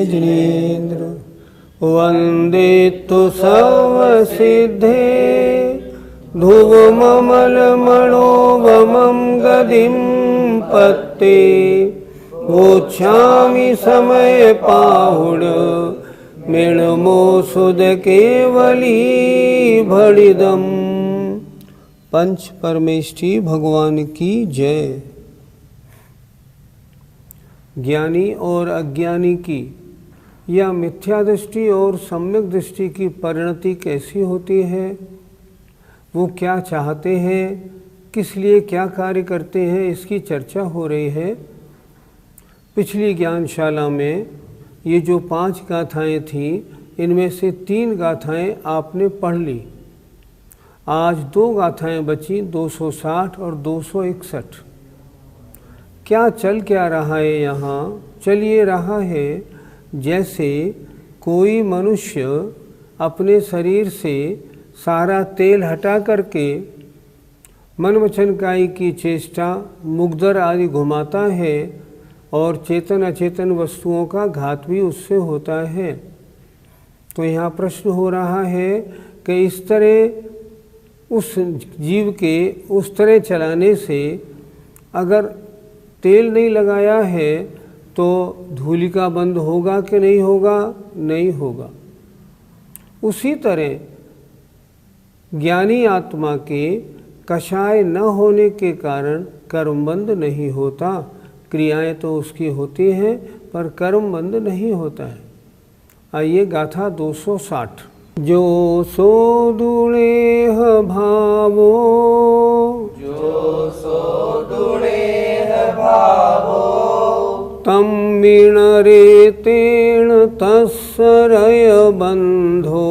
जिनेन्द्र वन्दे तु सर्वसिद्धे ध्रुवममलमणोवमं गदिं पत्ते वोच्छामि समय पाहुड मृणमो सुद केवली भड़िदम। पंच परमेष्ठी भगवान की जय। ज्ञानी और अज्ञानी की या मिथ्या दृष्टि और सम्यक दृष्टि की परिणति कैसी होती है, वो क्या चाहते हैं, किस लिए क्या कार्य करते हैं, इसकी चर्चा हो रही है। पिछली ज्ञानशाला में ये जो 5 गाथाएं थीं, इनमें से 3 गाथाएं आपने पढ़ ली। आज 2 गाथाएं बची, 260 और 261। क्या चल क्या रहा है यहाँ? चल ये रहा है जैसे कोई मनुष्य अपने शरीर से सारा तेल हटा करके मन वचन कायी की चेष्टा मुग्धर आदि घुमाता है और चेतन अचेतन वस्तुओं का घात भी उससे होता है। तो यहाँ प्रश्न हो रहा है कि इस तरह उस जीव के उस तरह चलाने से अगर तेल नहीं लगाया है तो धूलिका बंद होगा कि नहीं होगा? नहीं होगा। उसी तरह ज्ञानी आत्मा के कषाय न होने के कारण कर्म बंद नहीं होता। क्रियाएं तो उसकी होती हैं पर कर्म बंद नहीं होता है। आइए गाथा 260। जो सो दुणेह भावो, जो सो दुणेह भावो, तम विणरे तेण तस्सरय बंधो,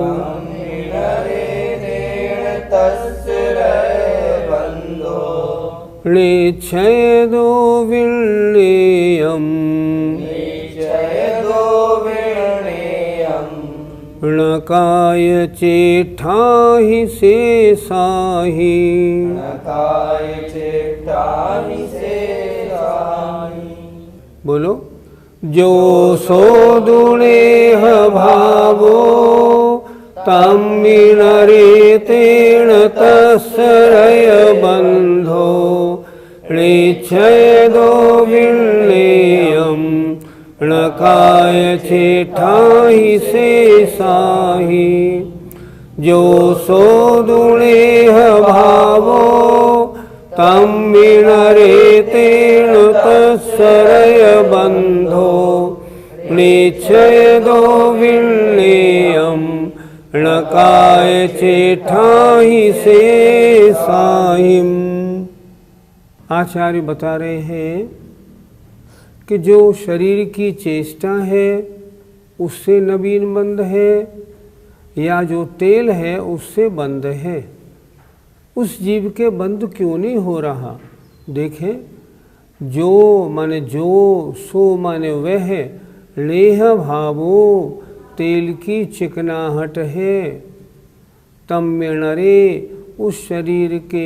तम विणरे तेण तस्सरय बंधो, निच्छेदो विण्णेयम्, निच्छेदो विण्णेयम्, णकाय चेष्टाहि शेषाहि, णकाय चेष्टाहि शेषाहि। बोलो। जो सो दुणेह भावो तम विणरे तेण तस्सरय बंधो, निच्छेदो विण्णेयम्, णकाय चेष्टाहि शेषाहि। जो सो दुणेह भावो तम विणरे तेण तस्सरय बंधो, निच्छेदो विण्णेयम्, णकाय चेष्टाहि शेषाहि। आचार्य बता रहे हैं कि जो शरीर की चेष्टा है उससे नवीन बंध है या जो तेल है उससे बंध है। उस जीव के बंध क्यों नहीं हो रहा? देखें, जो माने जो, सो माने वह, लेह भावो तेल की चिकनाहट है, तम विणरे उस शरीर के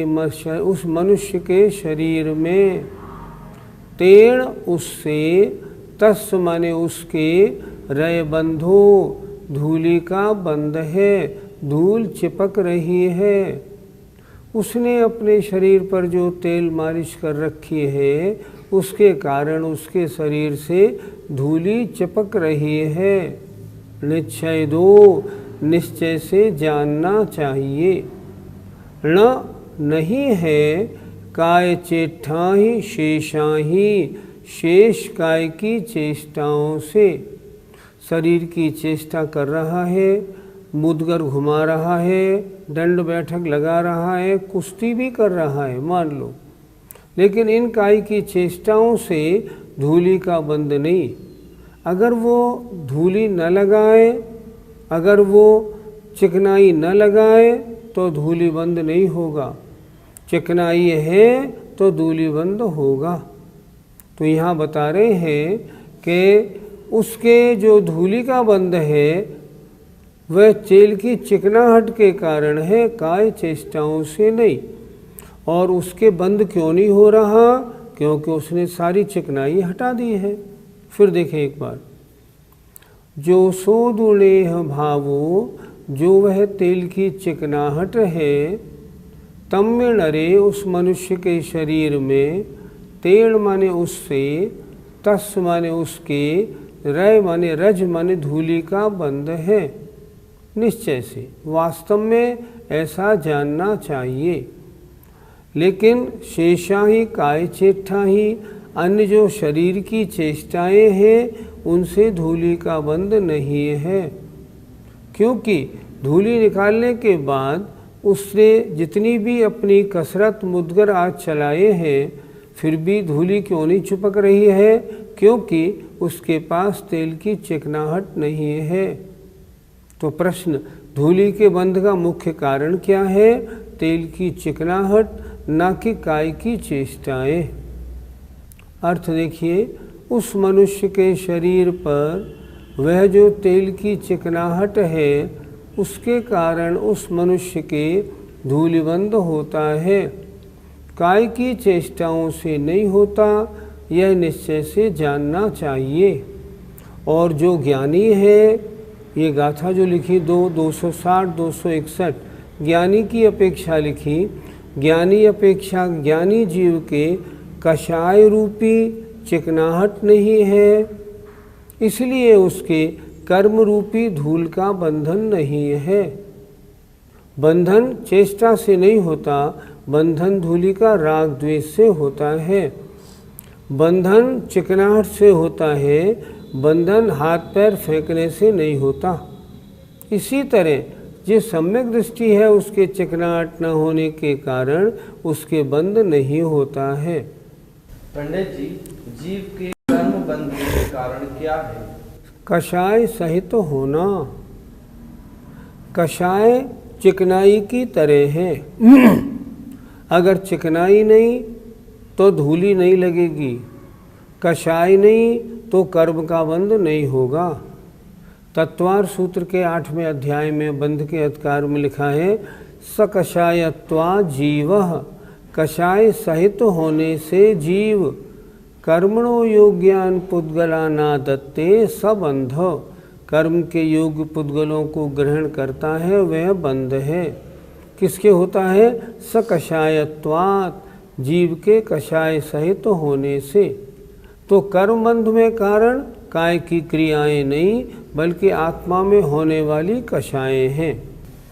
उस मनुष्य के शरीर में, तेण उससे, तस् माने उसके, रय बंधो धूलि का बंध है, धूल चिपक रही है। उसने अपने शरीर पर जो तेल मालिश कर रखी है उसके कारण उसके शरीर से धूलि चिपक रही है। निश्चय दो, निश्चय से जानना चाहिए। न नहीं है काय चेष्टाहि शेषाहि, शेष काय की चेष्टाओं से। शरीर की चेष्टा कर रहा है, मुदगर घुमा रहा है, दंड बैठक लगा रहा है, कुश्ती भी कर रहा है मान लो, लेकिन इन काय की चेष्टाओं से धूलि का बंध नहीं। अगर वो धूलि न लगाए, अगर वो चिकनाई न लगाए तो धूलि बंद नहीं होगा। चिकनाई है तो धूलि बंद होगा। तो यहाँ बता रहे हैं कि उसके जो धूलि का बंध है वह तेल की चिकनाहट के कारण है, काय चेष्टाओं से नहीं। और उसके बंद क्यों नहीं हो रहा? क्योंकि उसने सारी चिकनाई हटा दी है। फिर देखें एक बार, जो सोदुणेह भावो, जो वह तेल की चिकनाहट है, तम में नरे उस मनुष्य के शरीर में, तेल माने उससे, तस् माने उसके, रय माने रज माने धूलि का बंध है। निश्चय से वास्तव में ऐसा जानना चाहिए। लेकिन शेषा ही काय चेष्टा ही, अन्य जो शरीर की चेष्टाएं हैं उनसे धूलि का बंध नहीं है, क्योंकि धूलि निकालने के बाद उसने जितनी भी अपनी कसरत मुद्गर आज चलाए हैं, फिर भी धूलि क्यों नहीं चिपक रही है? क्योंकि उसके पास तेल की चिकनाहट नहीं है। तो प्रश्न, धूलि के बंध का मुख्य कारण क्या है? तेल की चिकनाहट, ना कि काय की चेष्टाएं। अर्थ देखिए, उस मनुष्य के शरीर पर वह जो तेल की चिकनाहट है, उसके कारण उस मनुष्य के धूलिबंध होता है, काय की चेष्टाओं से नहीं होता। यह निश्चय से जानना चाहिए। और जो ज्ञानी है, ये गाथा जो लिखी 260 261 ज्ञानी की अपेक्षा लिखी, ज्ञानी अपेक्षा ज्ञानी जीव के कषाय रूपी चिकनाहट नहीं है, इसलिए उसके कर्म रूपी धूल का बंधन नहीं है। बंधन चेष्टा से नहीं होता, बंधन धूलि का राग द्वेष से होता है। बंधन चिकनाहट से होता है, बंधन हाथ पैर फेंकने से नहीं होता। इसी तरह जिस सम्यक दृष्टि है, उसके चिकनाहट न होने के कारण उसके बंध नहीं होता है। पंडित जी, जीव के कर्म बंध के कारण क्या है? कषाय सहित होना। कषाय चिकनाई की तरह है। अगर चिकनाई नहीं तो धूली नहीं लगेगी, कषाय नहीं तो कर्म का बंध नहीं होगा। तत्वार सूत्र के 8वें अध्याय में बंध के अधिकार में लिखा है, सकषायत्वा जीवः, कषाय सहित होने से जीव कर्मणो योग्यान पुद्गलाना दत्ते सबंध, कर्म के योग्य पुद्गलों को ग्रहण करता है, वह बंध है। किसके होता है? सकषायत्वात्, जीव के कषाय सहित होने से। तो कर्म बंध में कारण काय की क्रियाएं नहीं, बल्कि आत्मा में होने वाली कषाएं हैं।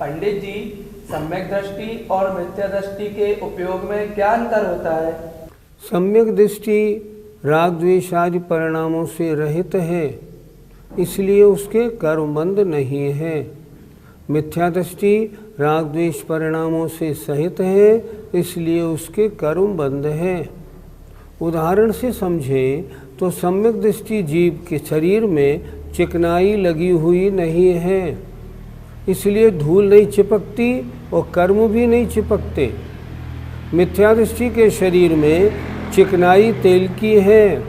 पंडित जी, सम्यक दृष्टि और मिथ्या दृष्टि के उपयोग में क्या अंतर होता है? सम्यक दृष्टि राग द्वेष आदि परिणामों से रहित है, इसलिए उसके कर्मबंध नहीं है। मिथ्या दृष्टि राग द्वेष परिणामों से सहित है, इसलिए उसके कर्म बंध है। उदाहरण से समझे तो सम्यक दृष्टि जीव के शरीर में चिकनाई लगी हुई नहीं है, इसलिए धूल नहीं चिपकती और कर्म भी नहीं चिपकते। मिथ्या दृष्टि के शरीर में चिकनाई तेल की है,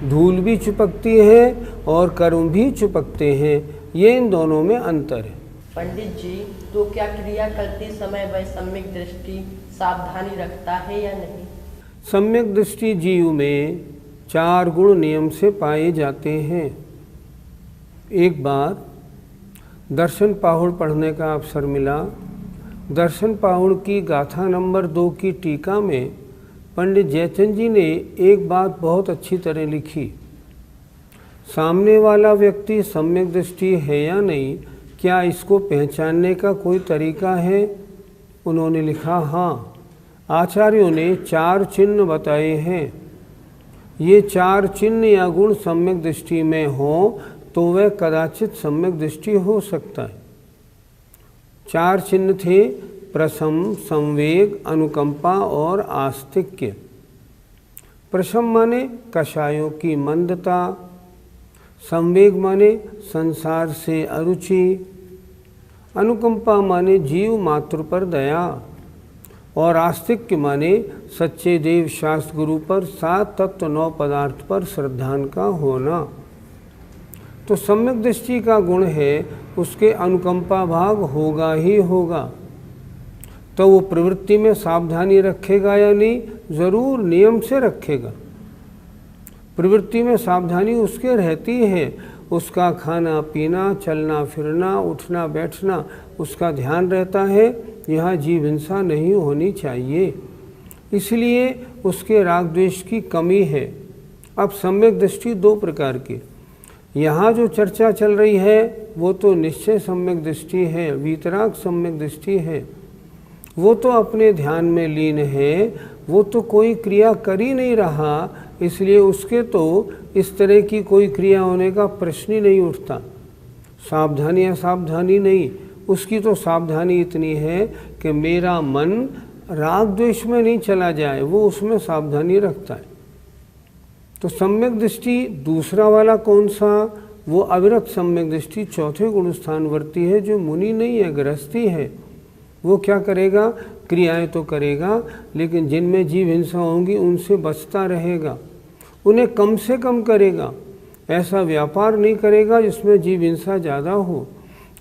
धूल भी चिपकती है और कर्म भी चिपकते हैं। ये इन दोनों में अंतर है। पंडित जी, तो क्या क्रिया करते समय वह सम्यक दृष्टि सावधानी रखता है या नहीं? सम्यक दृष्टि जीव में 4 गुण नियम से पाए जाते हैं। एक बार दर्शन पाहुड़ पढ़ने का अवसर मिला। दर्शन पाहुड़ की गाथा नंबर 2 की टीका में पंडित जयचंद जी ने एक बात बहुत अच्छी तरह लिखी। सामने वाला व्यक्ति सम्यक दृष्टि है या नहीं, क्या इसको पहचानने का कोई तरीका है? उन्होंने लिखा, हाँ, आचार्यों ने 4 चिन्ह बताए हैं। ये 4 चिन्ह या गुण सम्यक दृष्टि में हो तो वह कदाचित सम्यक दृष्टि हो सकता है। 4 चिन्ह थे, प्रशम, संवेग, अनुकंपा और आस्तिक्य। प्रशम माने कषायों की मंदता, संवेग माने संसार से अरुचि, अनुकंपा माने जीव मात्र पर दया, और आस्तिक्य माने सच्चे देव शास्त्र गुरु पर 7 तत्व 9 पदार्थ पर श्रद्धान का होना। तो सम्यक दृष्टि का गुण है, उसके अनुकंपा भाग होगा ही होगा। तो वो प्रवृत्ति में सावधानी रखेगा या नहीं? जरूर नियम से रखेगा। प्रवृत्ति में सावधानी उसके रहती है, उसका खाना पीना, चलना फिरना, उठना बैठना उसका ध्यान रहता है। यहाँ जीव हिंसा नहीं होनी चाहिए, इसलिए उसके राग द्वेष की कमी है। अब सम्यक दृष्टि दो प्रकार की, यहाँ जो चर्चा चल रही है वो तो निश्चय सम्यक दृष्टि है, वीतराग सम्यक दृष्टि है। वो तो अपने ध्यान में लीन है, वो तो कोई क्रिया कर ही नहीं रहा, इसलिए उसके तो इस तरह की कोई क्रिया होने का प्रश्न ही नहीं उठता। सावधानी असावधानी नहीं, उसकी तो सावधानी इतनी है कि मेरा मन राग द्वेष में नहीं चला जाए, वो उसमें सावधानी रखता है। तो सम्यक दृष्टि दूसरा वाला कौन सा? वो अविरत सम्यक दृष्टि चौथे गुण स्थानवर्ती है, जो मुनि नहीं है, गृहस्थी है। वो क्या करेगा? क्रियाएं तो करेगा, लेकिन जिनमें जीव हिंसा होंगी उनसे बचता रहेगा, उन्हें कम से कम करेगा। ऐसा व्यापार नहीं करेगा जिसमें जीव हिंसा ज़्यादा हो,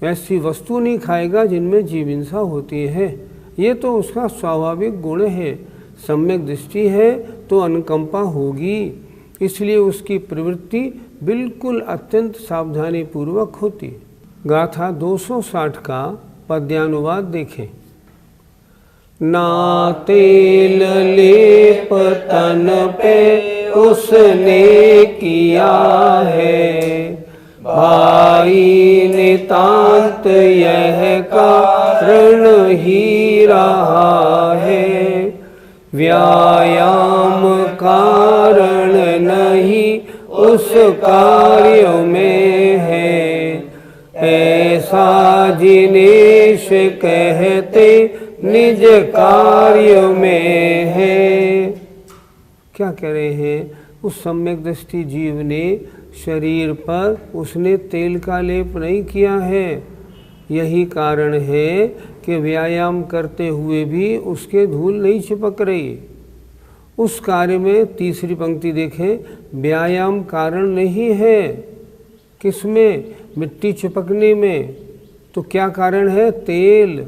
ऐसी वस्तु नहीं खाएगा जिनमें जीव हिंसा होती है। ये तो उसका स्वाभाविक गुण है। सम्यक दृष्टि है तो अनुकंपा होगी, इसलिए उसकी प्रवृत्ति बिल्कुल अत्यंत सावधानी पूर्वक होती। गाथा 260 का पद्यानुवाद देखें। ना तेल लेप तन पे उसने किया है, भाई नितांत यह कारण ही रहा है। व्यायाम कारण नहीं उस कार्य में है, ऐसा जिनेश कहते निज कार्य में है। क्या कह रहे हैं? उस सम्यक दृष्टि जीव ने शरीर पर उसने तेल का लेप नहीं किया है। यही कारण है कि व्यायाम करते हुए भी उसके धूल नहीं चिपक रही। उस कार्य में तीसरी पंक्ति देखें, व्यायाम कारण नहीं है। किसमें? मिट्टी चिपकने में। तो क्या कारण है? तेल।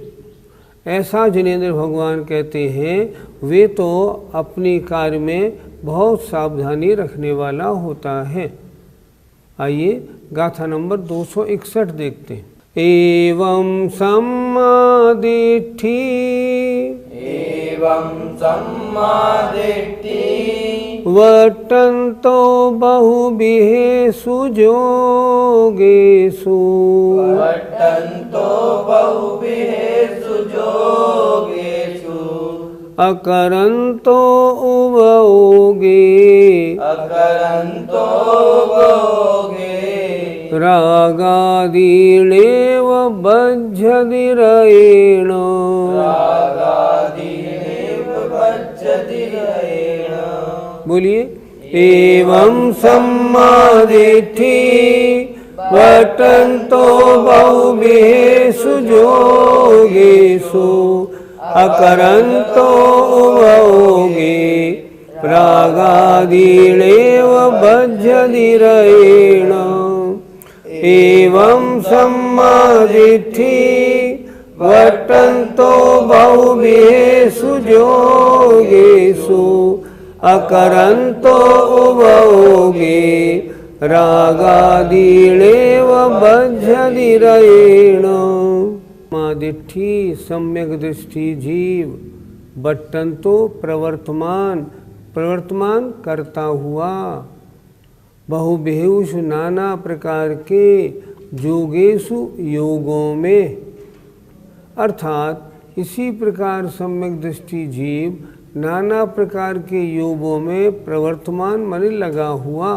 ऐसा जिनेंद्र भगवान कहते हैं, वे तो अपनी कार्य में बहुत सावधानी रखने वाला होता है। आइए गाथा नंबर 261 देखते हैं। एवं सम्मादिठि वर्तन्तो बहुभिः जोगेषु अकरन्तो उभयोगे रागादीनेव बध्यधिरेण। बोलिए। एवं सम्मादिठि वर्तन्तो बहुभिः जोगेषु अकरन्तो उभयोगे रागादीनेव बध्यधिरेण। एवं सम्मादिठि वर्तन्तो बहुभिः जोगेषु अकरन्तो उभयोगे रागादीनेव बध्यधिरेण। समादिठि सम्यक दृष्टि जीव, बट्टन्तो प्रवर्तमान, प्रवर्तमान करता हुआ, बहुबेहुषु नाना प्रकार के, जोगेषु योगों में। अर्थात इसी प्रकार सम्यक दृष्टि जीव नाना प्रकार के योगों में प्रवर्तमान माने लगा हुआ,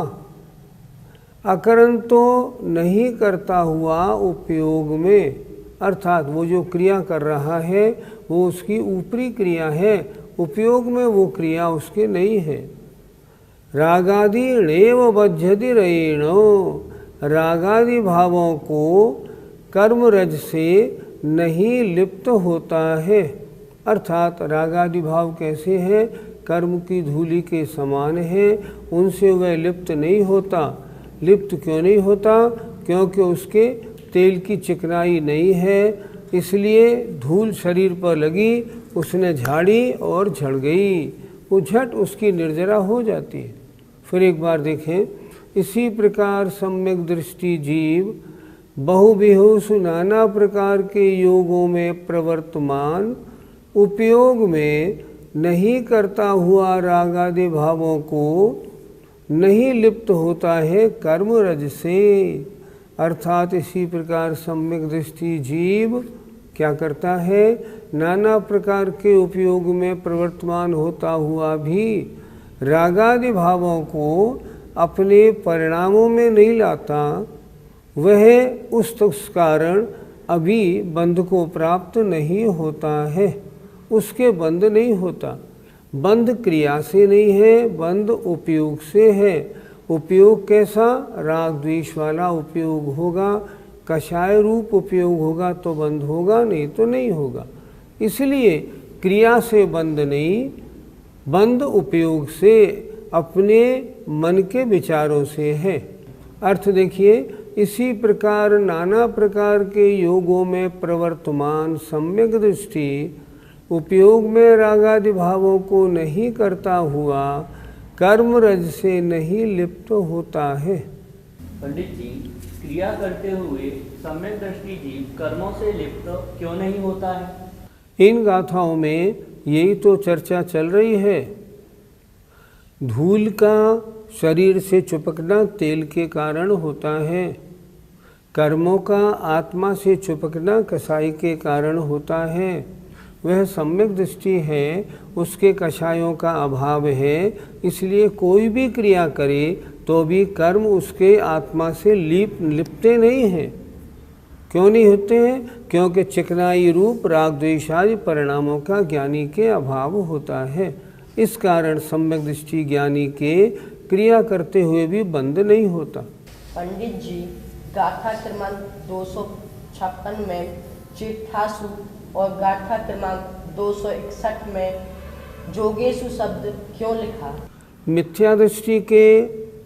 अकरंतो नहीं करता हुआ उपयोग में। अर्थात वो जो क्रिया कर रहा है वो उसकी ऊपरी क्रिया है, उपयोग में वो क्रिया उसके नहीं है। रागादि णेव बध्यधिरेणो, रागादि भावों को कर्म रज से नहीं लिप्त होता है। अर्थात रागादि भाव कैसे हैं? कर्म की धूलि के समान है, उनसे वह लिप्त नहीं होता। लिप्त क्यों नहीं होता? क्योंकि उसके तेल की चिकनाई नहीं है, इसलिए धूल शरीर पर लगी, उसने झाड़ी और झड़ गई, वो झट उसकी निर्जरा हो जाती है। फिर एक बार देखें, इसी प्रकार सम्यक दृष्टि जीव बहुविहुष नाना प्रकार के योगों में प्रवर्तमान उपयोग में नहीं करता हुआ राग आदि भावों को नहीं लिप्त होता है कर्म रज से। अर्थात इसी प्रकार सम्यक दृष्टि जीव क्या करता है, नाना प्रकार के उपयोग में प्रवर्तमान होता हुआ भी रागादि भावों को अपने परिणामों में नहीं लाता। वह उस कारण अभी बंध को प्राप्त नहीं होता है, उसके बंध नहीं होता। बंध क्रिया से नहीं है, बंध उपयोग से है। उपयोग कैसा, राग द्वेष वाला उपयोग होगा, कषाय रूप उपयोग होगा तो बंध होगा, नहीं तो नहीं होगा। इसलिए क्रिया से बंध नहीं, बंध उपयोग से अपने मन के विचारों से है। अर्थ देखिए, इसी प्रकार नाना प्रकार के योगों में प्रवर्तमान सम्यक दृष्टि उपयोग में रागादि भावों को नहीं करता हुआ कर्म रज से नहीं लिप्त होता है। पंडित जी, क्रिया करते हुए सम्यक दृष्टि जीव कर्मों से लिप्त क्यों नहीं होता है? इन गाथाओं में यही तो चर्चा चल रही है। धूल का शरीर से चिपकना तेल के कारण होता है, कर्मों का आत्मा से चिपकना कसाई के कारण होता है। वह सम्यक दृष्टि है, उसके कषायों का अभाव है, इसलिए कोई भी क्रिया करे तो भी कर्म उसके आत्मा से लिपते नहीं हैं। क्यों नहीं होते हैं? क्योंकि चिकनाई रूप राग द्वेषादि परिणामों का ज्ञानी के अभाव होता है। इस कारण सम्यक दृष्टि ज्ञानी के क्रिया करते हुए भी बंद नहीं होता। पंडित जी, गाथा क्रमांक 256 में चिट्ठासु और गाथा क्रमांक 261 में जोगेशु शब्द क्यों लिखा? मिथ्या दृष्टि के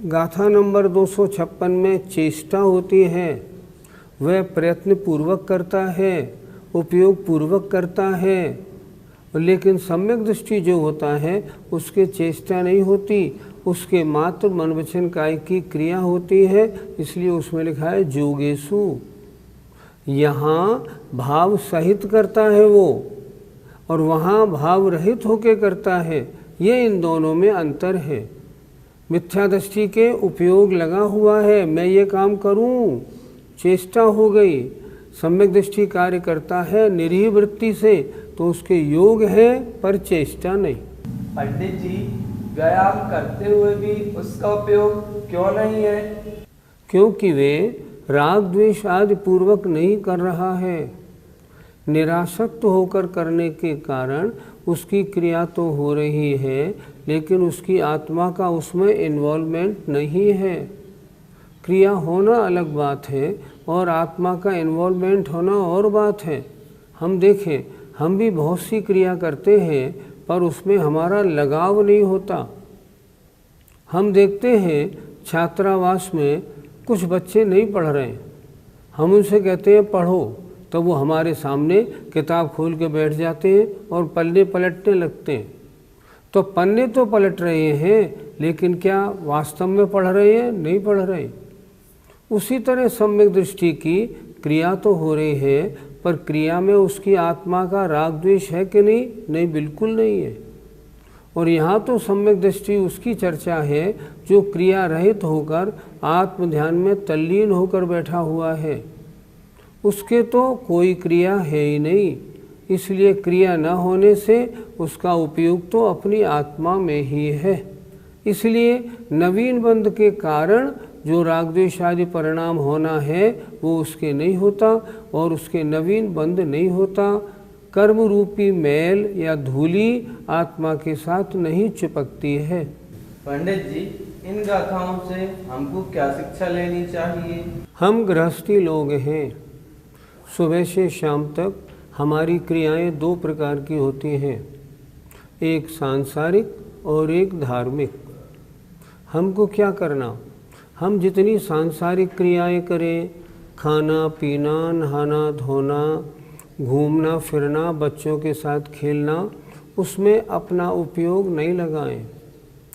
गाथा नंबर 256 में चेष्टा होती है, वह प्रयत्न पूर्वक करता है, उपयोग पूर्वक करता है। लेकिन सम्यक दृष्टि जो होता है उसके चेष्टा नहीं होती, उसके मात्र मन वचन काय की क्रिया होती है, इसलिए उसमें लिखा है जोगेशु। यहाँ भाव सहित करता है वो, और वहाँ भाव रहित होकर करता है। ये इन दोनों में अंतर है। मिथ्या दृष्टि के उपयोग लगा हुआ है, मैं ये काम करूं, चेष्टा हो गई। सम्यक दृष्टि कार्य करता है निरीह वृत्ति से, तो उसके योग है पर चेष्टा नहीं। पंडित जी, व्यायाम करते हुए भी उसका उपयोग क्यों नहीं है? क्योंकि वे राग द्वेष आदि पूर्वक नहीं कर रहा है। निरासक्त होकर करने के कारण उसकी क्रिया तो हो रही है, लेकिन उसकी आत्मा का उसमें इन्वॉल्वमेंट नहीं है। क्रिया होना अलग बात है और आत्मा का इन्वॉल्वमेंट होना और बात है। हम देखें, हम भी बहुत सी क्रिया करते हैं पर उसमें हमारा लगाव नहीं होता। हम देखते हैं छात्रावास में कुछ बच्चे नहीं पढ़ रहे हैं, हम उनसे कहते हैं पढ़ो, तो वो हमारे सामने किताब खोल के बैठ जाते हैं और पन्ने पलटने लगते हैं। तो पन्ने तो पलट रहे हैं, लेकिन क्या वास्तव में पढ़ रहे हैं? नहीं पढ़ रहे। उसी तरह सम्यक दृष्टि की क्रिया तो हो रही है, पर क्रिया में उसकी आत्मा का राग द्वेष है कि नहीं? नहीं, बिल्कुल नहीं है। और यहाँ तो सम्यक दृष्टि उसकी चर्चा है जो क्रिया रहित होकर आत्म ध्यान में तल्लीन होकर बैठा हुआ है। उसके तो कोई क्रिया है ही नहीं, इसलिए क्रिया न होने से उसका उपयोग तो अपनी आत्मा में ही है। इसलिए नवीन बंध के कारण जो राग द्वेष आदि परिणाम होना है वो उसके नहीं होता, और उसके नवीन बंध नहीं होता। कर्म रूपी मैल या धूली आत्मा के साथ नहीं चिपकती है। पंडित जी, इन गाथाओं से हमको क्या शिक्षा लेनी चाहिए? हम गृहस्थी लोग हैं, सुबह से शाम तक हमारी क्रियाएं दो प्रकार की होती हैं, एक सांसारिक और एक धार्मिक। हमको क्या करना? हम जितनी सांसारिक क्रियाएं करें, खाना पीना, नहाना धोना, घूमना फिरना, बच्चों के साथ खेलना, उसमें अपना उपयोग नहीं लगाएं।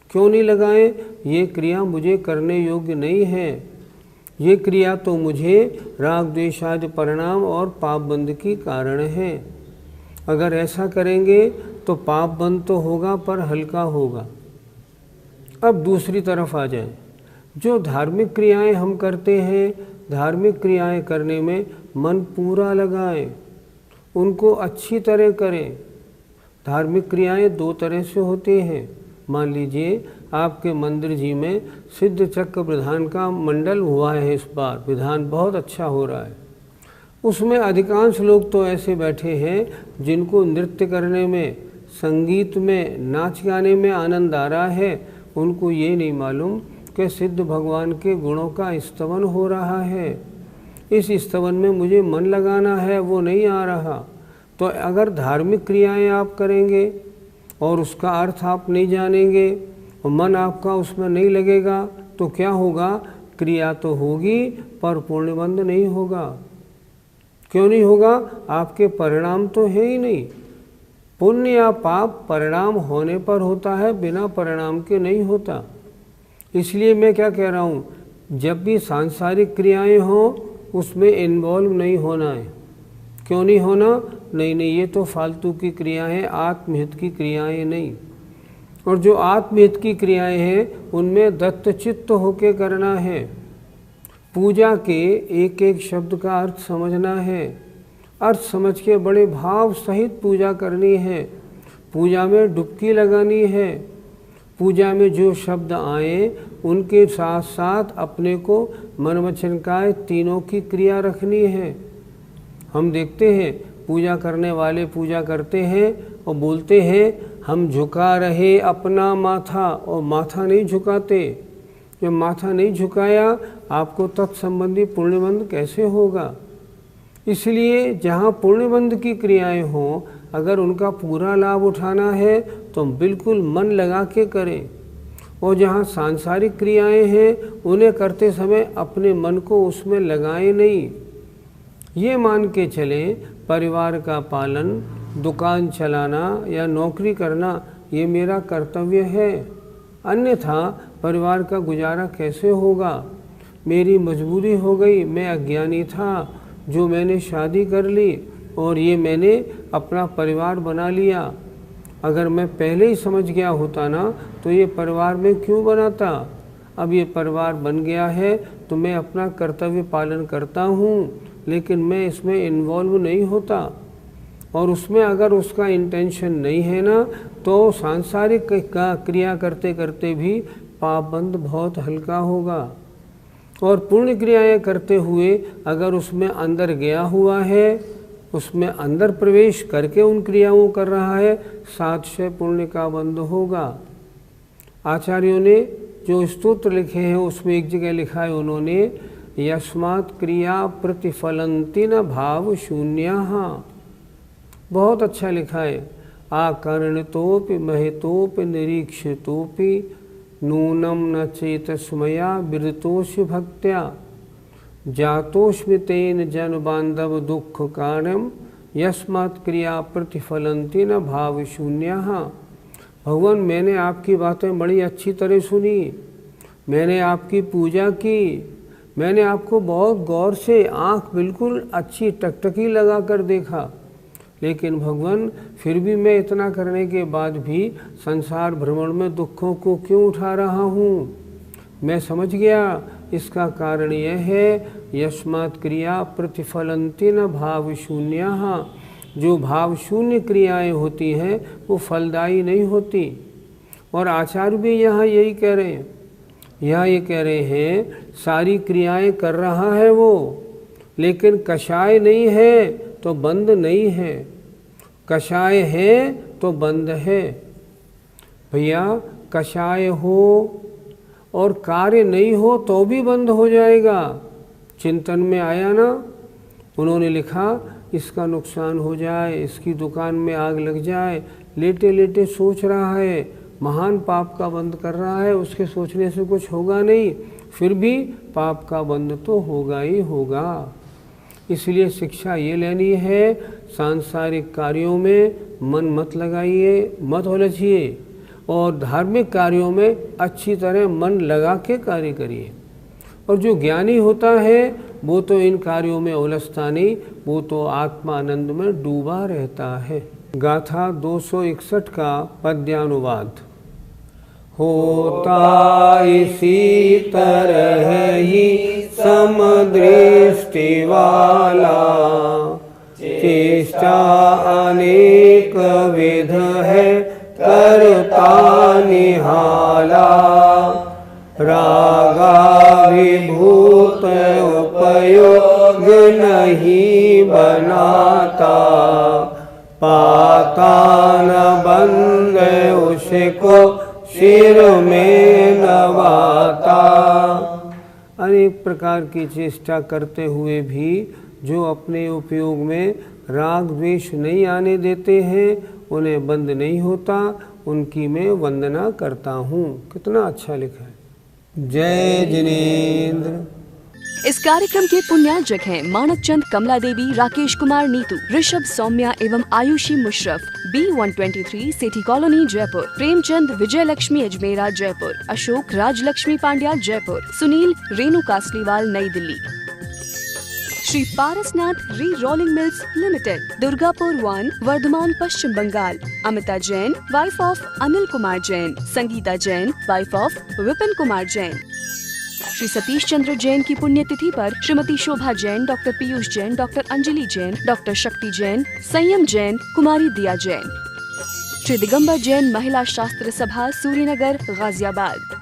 क्यों नहीं लगाएं? ये क्रिया मुझे करने योग्य नहीं है। ये क्रिया तो मुझे राग द्वेष आदि परिणाम और पाप बंध की कारण है। अगर ऐसा करेंगे तो पाप बंध तो होगा पर हल्का होगा। अब दूसरी तरफ आ जाएं। जो धार्मिक क्रियाएं हम करते हैं, धार्मिक क्रियाएं करने में मन पूरा लगाएं, उनको अच्छी तरह करें। धार्मिक क्रियाएं दो तरह से होती हैं। मान लीजिए आपके मंदिर जी में सिद्ध चक्र विधान का मंडल हुआ है, इस बार विधान बहुत अच्छा हो रहा है। उसमें अधिकांश लोग तो ऐसे बैठे हैं जिनको नृत्य करने में, संगीत में, नाच गाने में आनंद आ रहा है। उनको ये नहीं मालूम कि सिद्ध भगवान के गुणों का स्तवन हो रहा है। इस स्तवन में मुझे मन लगाना है, वो नहीं आ रहा। तो अगर धार्मिक क्रियाएं आप करेंगे और उसका अर्थ आप नहीं जानेंगे और मन आपका उसमें नहीं लगेगा तो क्या होगा? क्रिया तो होगी पर पुण्यबंध नहीं होगा। क्यों नहीं होगा? आपके परिणाम तो है ही नहीं। पुण्य या पाप परिणाम होने पर होता है, बिना परिणाम के नहीं होता। इसलिए मैं क्या कह रहा हूँ, जब भी सांसारिक क्रियाएं हों उसमें इन्वॉल्व नहीं होना है। क्यों नहीं होना? नहीं, ये तो फालतू की क्रियाएं, आत्महित की क्रियाएं नहीं। और जो आत्महित की क्रियाएं हैं उनमें दत्तचित्त होके करना है। पूजा के एक एक शब्द का अर्थ समझना है, अर्थ समझ के बड़े भाव सहित पूजा करनी है। पूजा में डुबकी लगानी है। पूजा में जो शब्द आए उनके साथ साथ अपने को मन वचन काय तीनों की क्रिया रखनी है। हम देखते हैं पूजा करने वाले पूजा करते हैं और बोलते हैं हम झुका रहे अपना माथा, और माथा नहीं झुकाते। जब माथा नहीं झुकाया आपको तत्संबंधी पुण्यबंध कैसे होगा? इसलिए जहाँ पुण्यबंध की क्रियाएं हों, अगर उनका पूरा लाभ उठाना है तो बिल्कुल मन लगा के करें। और जहाँ सांसारिक क्रियाएं हैं उन्हें करते समय अपने मन को उसमें लगाएं नहीं। ये मान के चलें परिवार का पालन, दुकान चलाना या नौकरी करना ये मेरा कर्तव्य है, अन्यथा परिवार का गुजारा कैसे होगा? मेरी मजबूरी हो गई, मैं अज्ञानी था, जो मैंने शादी कर ली और ये मैंने अपना परिवार बना लिया। अगर मैं पहले ही समझ गया होता ना तो ये परिवार में क्यों बनाता? अब ये परिवार बन गया है तो मैं अपना कर्तव्य पालन करता हूँ, लेकिन मैं इसमें इन्वॉल्व नहीं होता। और उसमें अगर उसका इंटेंशन नहीं है ना तो सांसारिक का क्रिया करते करते भी पाप बंध बहुत हल्का होगा। और पुण्य क्रियाएं करते हुए अगर उसमें अंदर गया हुआ है, उसमें अंदर प्रवेश करके उन क्रियाओं कर रहा है, 700 पुण्य का बंध होगा। आचार्यों ने जो स्तोत्र लिखे हैं उसमें एक जगह लिखा है उन्होंने, यस्मात् क्रिया प्रतिफलन्ति न भाव शून्यः। बहुत अच्छा लिखा है। आकर्णितोपि महितोपि निरीक्षितोपि नूनम न चेतस्मया विरतोषि भक्त्या जातोस्मि तेन जन बांधव दुख कार्यम यस्मात् क्रिया प्रतिफलन्ति न भाव शून्यः। भगवान मैंने आपकी बातें बड़ी अच्छी तरह सुनी, मैंने आपकी पूजा की, मैंने आपको बहुत गौर से आँख बिल्कुल अच्छी टकटकी लगा कर देखा, लेकिन भगवान फिर भी मैं इतना करने के बाद भी संसार भ्रमण में दुखों को क्यों उठा रहा हूँ? मैं समझ गया इसका कारण यह है, यस्मात् क्रिया प्रतिफलन्ति न भाव शून्यः। जो भाव शून्य क्रियाएं होती हैं वो फलदायी नहीं होती। और आचार्य भी यहाँ यही कह रहे हैं, यहाँ ये कह रहे हैं सारी क्रियाएं कर रहा है वो, लेकिन कषाय नहीं है तो बंद नहीं है, कषाय है तो बंद है। भैया कषाय हो और कार्य नहीं हो तो भी बंद हो जाएगा। चिंतन में आया ना, उन्होंने लिखा इसका नुकसान हो जाए, इसकी दुकान में आग लग जाए, लेटे लेटे सोच रहा है, महान पाप का बंद कर रहा है, उसके सोचने से कुछ होगा नहीं, फिर भी पाप का बंद तो होगा ही होगा। इसलिए शिक्षा ये लेनी है, सांसारिक कार्यों में मन मत लगाइए, मत उलझिए। और धार्मिक कार्यों में अच्छी तरह मन लगा के कार्य करिए। और जो ज्ञानी होता है वो तो इन कार्यों में उलझता नहीं, वो तो आत्मानंद में डूबा रहता है। गाथा 261 का पद्यानुवाद। होता इसी तरह ही समदृष्टि वाला, चेष्टा अनेक विध है करता निहाला, रागाभिभूत उपयोग नहीं बनाता, पाता न बंद उसको सिर में नवाता। अनेक प्रकार की चेष्टा करते हुए भी जो अपने उपयोग में राग द्वेष नहीं आने देते हैं, उन्हें बंद नहीं होता, उनकी मैं वंदना करता हूँ। कितना अच्छा लिखा है। जय जिनेंद्र। इस कार्यक्रम के पुण्यार्जक हैं मानक चंद, कमला देवी, राकेश कुमार नीतू, ऋषभ सौम्या एवं Ayushi Musharraf, B123 Sethi colony Jaipur, Premchand Vijay Lakshmi Ajmera Jaipur, Ashok Rajlakshmi Pandya Jaipur, Sunil Renu Kasliwal New Delhi. Shri Parasnath re rolling mills limited, Durgapur 1, Bardhaman Paschim Bengal. Amita Jain, wife of Anil Kumar Jain, Sangeeta Jain, wife of Vipin Kumar Jain. Shri Satish Chandra Jain की पुण्यतिथि पर Shrimati Shobha Jain, doctor Piyush Jain, doctor Anjali Jain, doctor Shakti Jain, संयम जैन, कुमारी दिया जैन। श्री दिगंबर जैन महिला शास्त्र सभा, सूर्यनगर, गाजियाबाद।